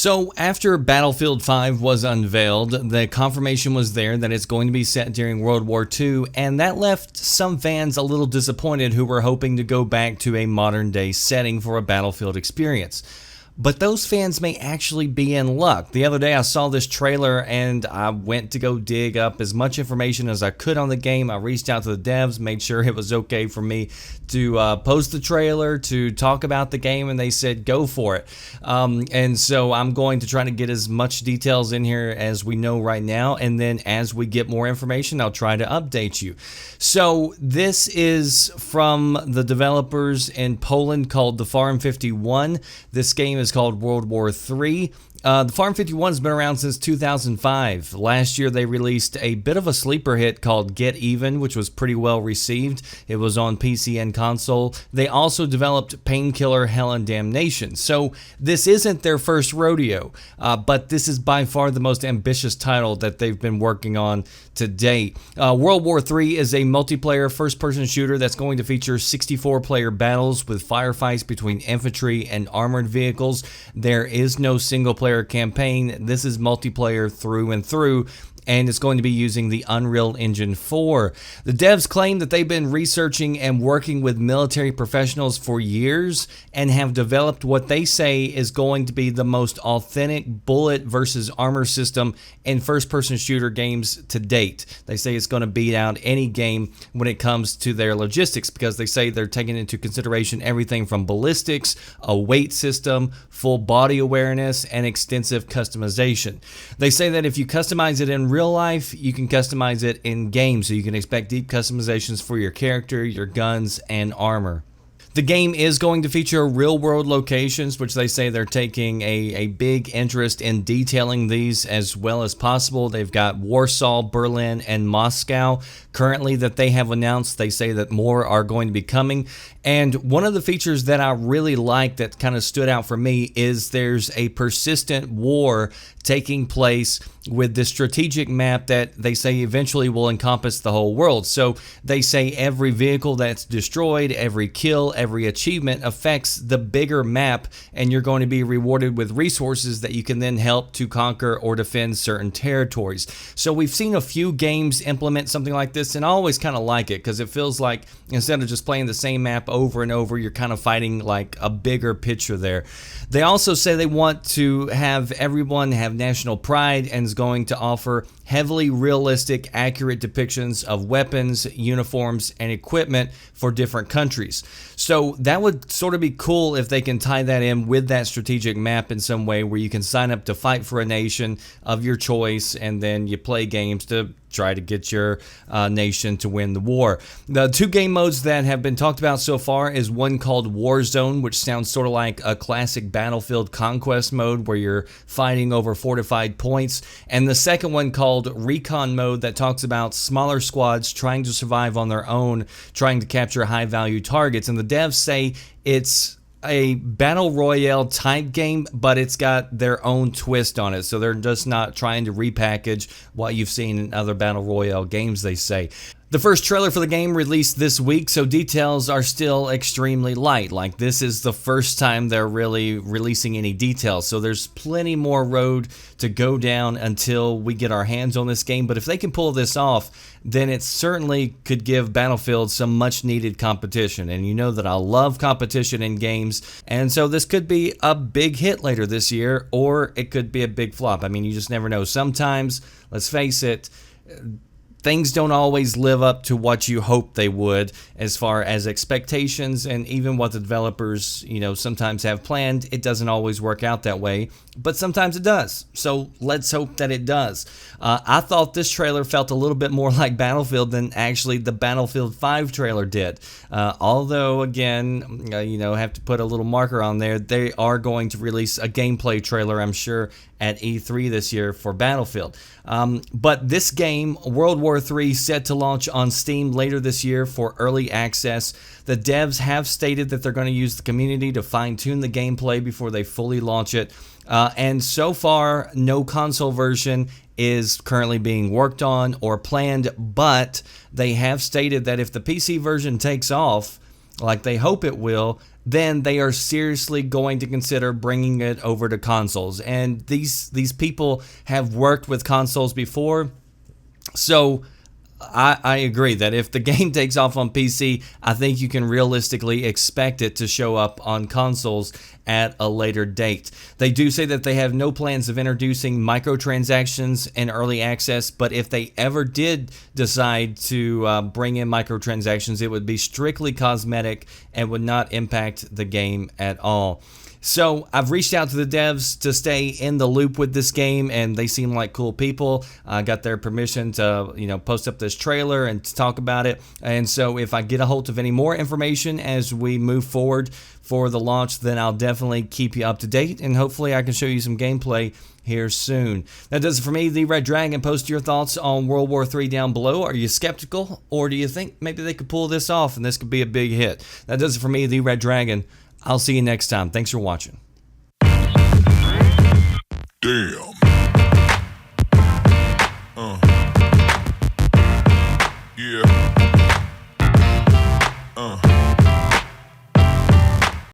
So after Battlefield 5 was unveiled, the confirmation was there that it's going to be set during World War II, and that left some fans a little disappointed who were hoping to go back to a modern day setting for a Battlefield experience. But those fans may actually be in luck. The other day I saw this trailer and I went to go dig up as much information as I could on the game. I reached out to the devs, made sure it was okay for me to post the trailer, to talk about the game, and they said go for it. And so I'm going to try to get as much details in here as we know right now, and then as we get more information, I'll try to update you. So this is from the developers in Poland called the Farm 51. This game is called World War III. The Farm 51 has been around since 2005. Last year they released a bit of a sleeper hit called Get Even, which was pretty well received. It was on PC and console. They also developed Painkiller Hell and Damnation. So this isn't their first rodeo, but this is by far the most ambitious title that they've been working on to date. World War III is a multiplayer first-person shooter that's going to feature 64-player battles with firefights between infantry and armored vehicles. There is no single-player campaign. This is multiplayer through and through, and it's going to be using the Unreal Engine 4. The devs claim that they've been researching and working with military professionals for years and have developed what they say is going to be the most authentic bullet versus armor system in first-person shooter games to date. They say it's going to beat out any game when it comes to their logistics, because they say they're taking into consideration everything from ballistics, a weight system, full body awareness, and extensive customization. They say that if you customize it in real life, you can customize it in game, so you can expect deep customizations for your character, your guns, and armor. The game is going to feature real-world locations, which they say they're taking a big interest in detailing these as well as possible. They've got Warsaw, Berlin, and Moscow currently that they have announced. They say that more are going to be coming. And one of the features that I really like that kind of stood out for me is there's a persistent war taking place with this strategic map that they say eventually will encompass the whole world. So they say every vehicle that's destroyed, every kill, every achievement affects the bigger map, and you're going to be rewarded with resources that you can then help to conquer or defend certain territories. So we've seen a few games implement something like this, and I always kind of like it because it feels like instead of just playing the same map over and over, you're kind of fighting like a bigger picture there. They also say they want to have everyone have national pride and is going to offer heavily realistic, accurate depictions of weapons, uniforms, and equipment for different countries. So that would sort of be cool if they can tie that in with that strategic map in some way where you can sign up to fight for a nation of your choice, and then you play games to try to get your nation to win the war. The two game modes that have been talked about so far is one called Warzone, which sounds sort of like a classic Battlefield conquest mode where you're fighting over fortified points, and the second one called Recon mode that talks about smaller squads trying to survive on their own, trying to capture high value targets. And the devs say it's a battle royale type game, but it's got their own twist on it. So they're just not trying to repackage what you've seen in other battle royale games, they say. The first trailer for the game released this week, so details are still extremely light. Like, this is the first time they're really releasing any details, so there's plenty more road to go down until we get our hands on this game. But if they can pull this off, then it certainly could give Battlefield some much needed competition. And you know that I love competition in games, and so this could be a big hit later this year, or it could be a big flop. I mean, you just never know. Sometimes, let's face it, things don't always live up to what you hope they would as far as expectations, and even what the developers, sometimes have planned. It doesn't always work out that way, but sometimes it does. So let's hope that it does. I thought this trailer felt a little bit more like Battlefield than actually the Battlefield 5 trailer did. Although, again, have to put a little marker on there. They are going to release a gameplay trailer, I'm sure, at E3 this year for Battlefield. But this game, World War III, set to launch on Steam later this year for early access. The devs have stated that they're going to use the community to fine-tune the gameplay before they fully launch it. And so far, no console version is currently being worked on or planned, but they have stated that if the PC version takes off, like they hope it will, then they are seriously going to consider bringing it over to consoles. And these people have worked with consoles before, so I agree that if the game takes off on PC, I think you can realistically expect it to show up on consoles at a later date. They do say that they have no plans of introducing microtransactions in early access, but if they ever did decide to bring in microtransactions, it would be strictly cosmetic and would not impact the game at all. So I've reached out to the devs to stay in the loop with this game, and they seem like cool people. I got their permission to, post up this trailer and to talk about it. And so if I get a hold of any more information as we move forward for the launch, then I'll definitely keep you up to date, and hopefully I can show you some gameplay here soon. That does it for me, The Red Dragon. Post your thoughts on World War III down below. Are you skeptical, or do you think maybe they could pull this off and this could be a big hit? That does it for me, The Red Dragon. I'll see you next time. Thanks for watching. Damn. Yeah.